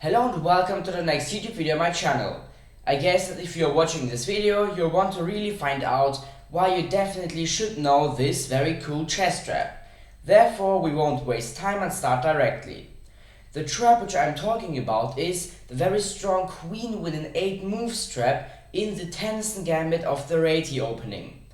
Hello and welcome to the next YouTube video on my channel. I guess that if you're watching this video, you'll want to really find out why you definitely should know this very cool chess trap. Therefore, we won't waste time and start directly. The trap which I'm talking about is the very strong queen with an 8 moves trap in the Tennyson gambit of the Reti opening.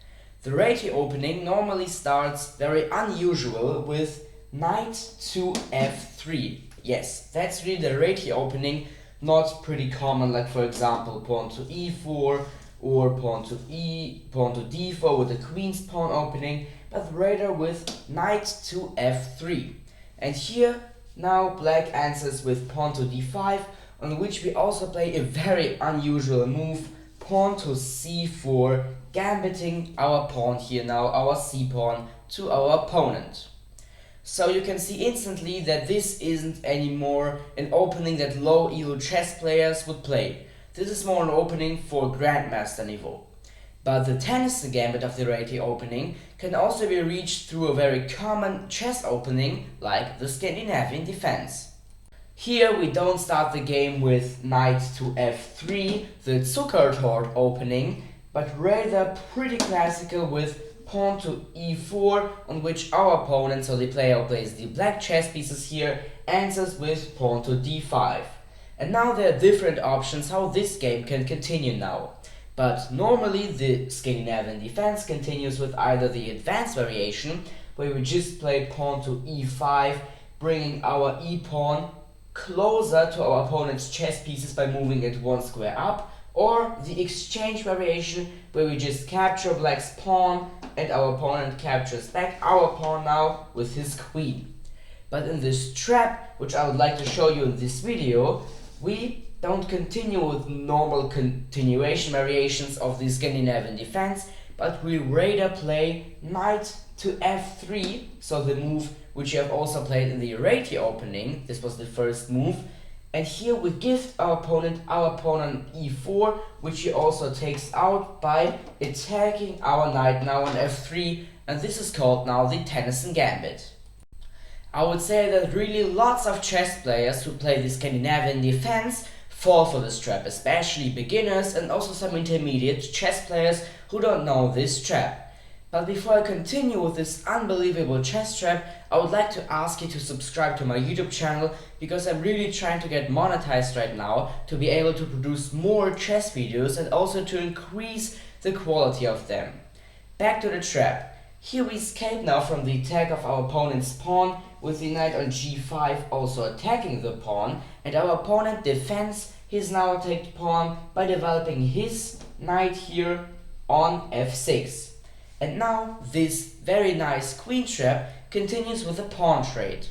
The Reti opening normally starts very unusual with knight to f3. Yes, that's really the Reti opening, not pretty common like for example pawn to e4 or pawn to d4 with the queen's pawn opening, but rather with knight to f3. And here now black answers with pawn to d5, on which we also play a very unusual move, pawn to c4, gambiting our pawn here now, our c-pawn, to our opponent. So you can see instantly that this isn't anymore an opening that low elo chess players would play. This is more an opening for grandmaster niveau. But the Tennyson gambit of the Reti opening can also be reached through a very common chess opening like the Scandinavian defense. Here we don't start the game with knight to f3, the Zuckertort opening, but rather pretty classical with pawn to e4, on which our opponent, so the player who plays the black chess pieces here, answers with pawn to d5. And now there are different options how this game can continue now. But normally the Scandinavian defense continues with either the advanced variation, where we just play pawn to e5, bringing our e-pawn closer to our opponent's chess pieces by moving it one square up, or the exchange variation, where we just capture black's pawn and our opponent captures back our pawn now with his queen. But in this trap, which I would like to show you in this video, we don't continue with normal continuation variations of the Scandinavian defense, but we rather play knight to f3, so the move which you have also played in the Reti opening. This was the first move. And here we give our opponent pawn e4, which he also takes out by attacking our knight now on f3, and this is called now the Tennyson gambit. I would say that really lots of chess players who play the Scandinavian defense fall for this trap, especially beginners and also some intermediate chess players who don't know this trap. But before I continue with this unbelievable chess trap, I would like to ask you to subscribe to my YouTube channel, because I'm really trying to get monetized right now to be able to produce more chess videos and also to increase the quality of them. Back to the trap. Here we escape now from the attack of our opponent's pawn with the knight on g5 also attacking the pawn, and our opponent defends his now attacked pawn by developing his knight here on f6. And now this very nice queen trap continues with a pawn trade.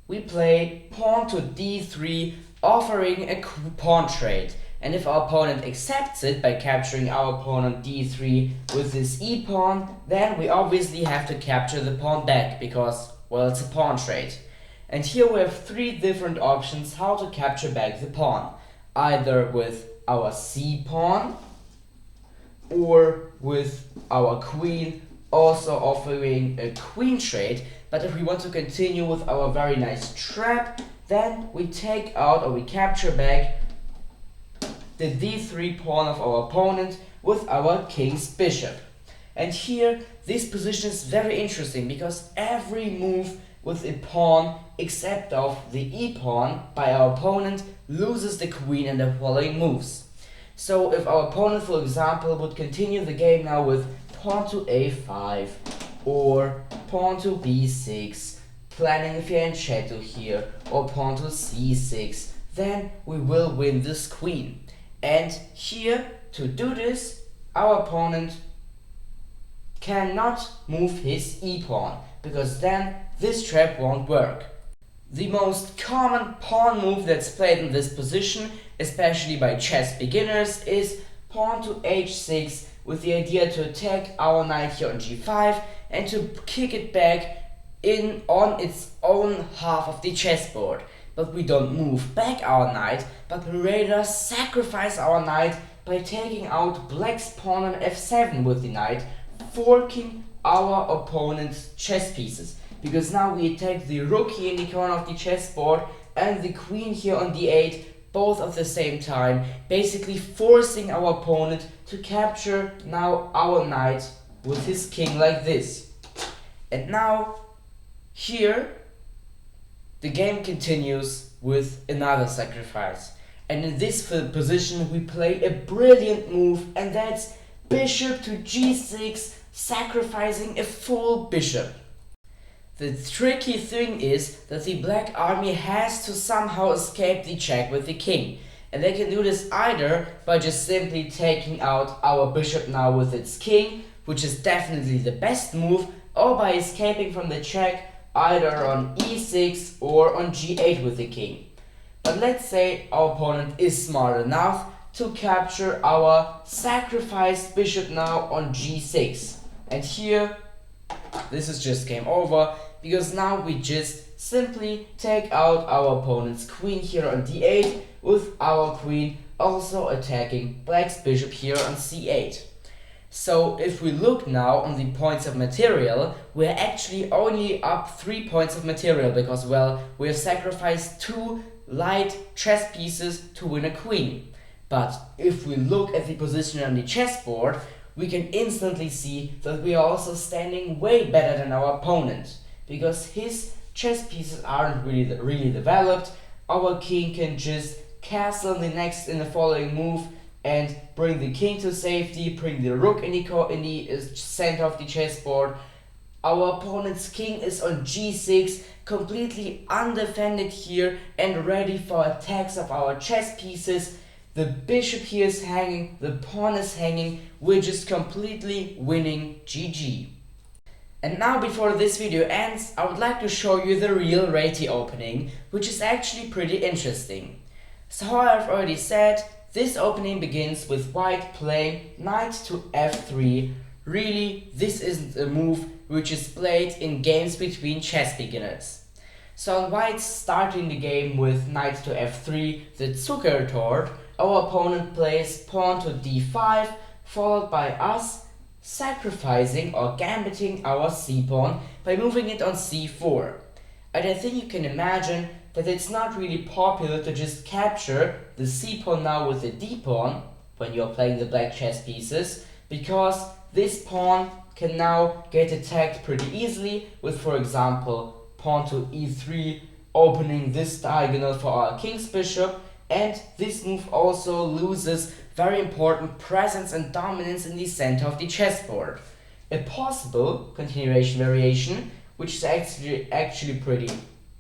We play pawn to d3, offering a pawn trade, and if our opponent accepts it by capturing our pawn on d3 with this e-pawn, then we obviously have to capture the pawn back because, well, it's a pawn trade. And here we have 3 different options how to capture back the pawn, either with our c-pawn or with our queen, also offering a queen trade. But if we want to continue with our very nice trap, then we take out or we capture back the d3 pawn of our opponent with our king's bishop. And here this position is very interesting because every move with a pawn except of the e-pawn by our opponent loses the queen in the following moves. So if our opponent, for example, would continue the game now with pawn to a5 or pawn to b6, planning a fianchetto here, or pawn to c6, then we will win this queen. And here, to do this, our opponent cannot move his e-pawn, because then this trap won't work. The most common pawn move that's played in this position, especially by chess beginners, is pawn to h6, with the idea to attack our knight here on g5 and to kick it back in on its own half of the chessboard. But we don't move back our knight, but we rather sacrifice our knight by taking out black's pawn on f7 with the knight, forking our opponent's chess pieces. Because now we attack the rook here in the corner of the chessboard and the queen here on d8, both at the same time, basically forcing our opponent to capture now our knight with his king like this. And now here the game continues with another sacrifice. And in this position we play a brilliant move, and that's bishop to g6, sacrificing a full bishop. The tricky thing is that the black army has to somehow escape the check with the king. And they can do this either by just simply taking out our bishop now with its king, which is definitely the best move, or by escaping from the check either on e6 or on g8 with the king. But let's say our opponent is smart enough to capture our sacrificed bishop now on g6. And here, this is just game over, because now we just simply take out our opponent's queen here on d8, with our queen also attacking black's bishop here on c8. So if we look now on the points of material, we're actually only up 3 points of material, because, well, we have sacrificed 2 light chess pieces to win a queen. But if we look at the position on the chessboard, we can instantly see that we are also standing way better than our opponent, because his chess pieces aren't really developed. Our king can just castle in the following move and bring the king to safety, bring the rook in the center of the chessboard. Our opponent's king is on g6, completely undefended here and ready for attacks of our chess pieces. The bishop here is hanging, the pawn is hanging, we're just completely winning. GG. And now, before this video ends, I would like to show you the real Reti opening, which is actually pretty interesting. So how I've already said, this opening begins with white playing knight to f3. Really, this isn't a move which is played in games between chess beginners. So on white starting the game with knight to f3, the Zuckertort, our opponent plays pawn to d5, followed by us sacrificing or gambiting our c-pawn by moving it on c4. And I think you can imagine that it's not really popular to just capture the c-pawn now with the d-pawn when you're playing the black chess pieces, because this pawn can now get attacked pretty easily with, for example, pawn to e3, opening this diagonal for our king's bishop, and this move also loses very important presence and dominance in the center of the chessboard. A possible continuation variation, which is actually pretty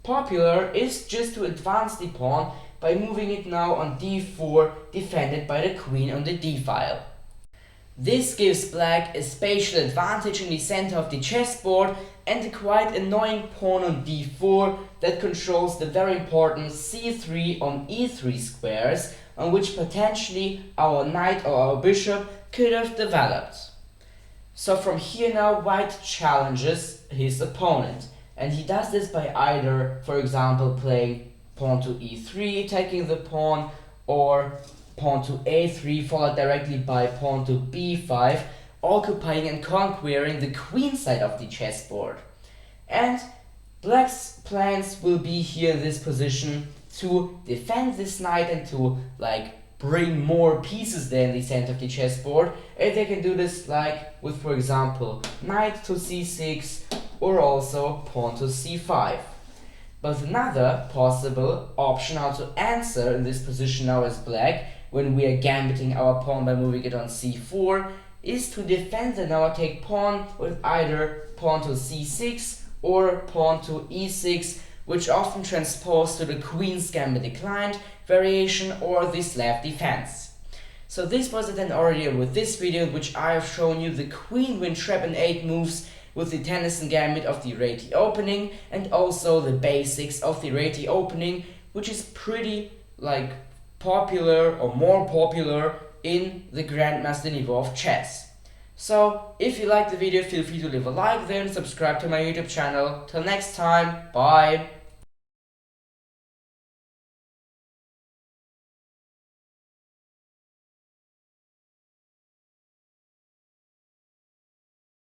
popular, is just to advance the pawn by moving it now on d4, defended by the queen on the d-file. This gives black a spatial advantage in the center of the chessboard and a quite annoying pawn on d4 that controls the very important c3 on e3 squares, on which potentially our knight or our bishop could have developed. So from here now, white challenges his opponent, and he does this by either, for example, playing pawn to e3, attacking the pawn, or pawn to a3 followed directly by pawn to b5, occupying and conquering the queen side of the chessboard. And black's plans will be here in this position to defend this knight and to bring more pieces there in the center of the chessboard, and they can do this with, for example, knight to c6 or also pawn to c5. But another possible option how to answer in this position now as black, when we are gambiting our pawn by moving it on c4, is to defend the now take pawn with either pawn to c6 or pawn to e6, which often transpose to the queen's gambit declined variation or the Slav defense. So this was it then already with this video, in which I have shown you the queen win trap and 8 moves with the Tennyson gambit of the Reti opening, and also the basics of the Reti opening, which is pretty popular or more popular in the Grandmaster niveau of chess. So if you liked the video, feel free to leave a like there and subscribe to my YouTube channel. Till next time, bye!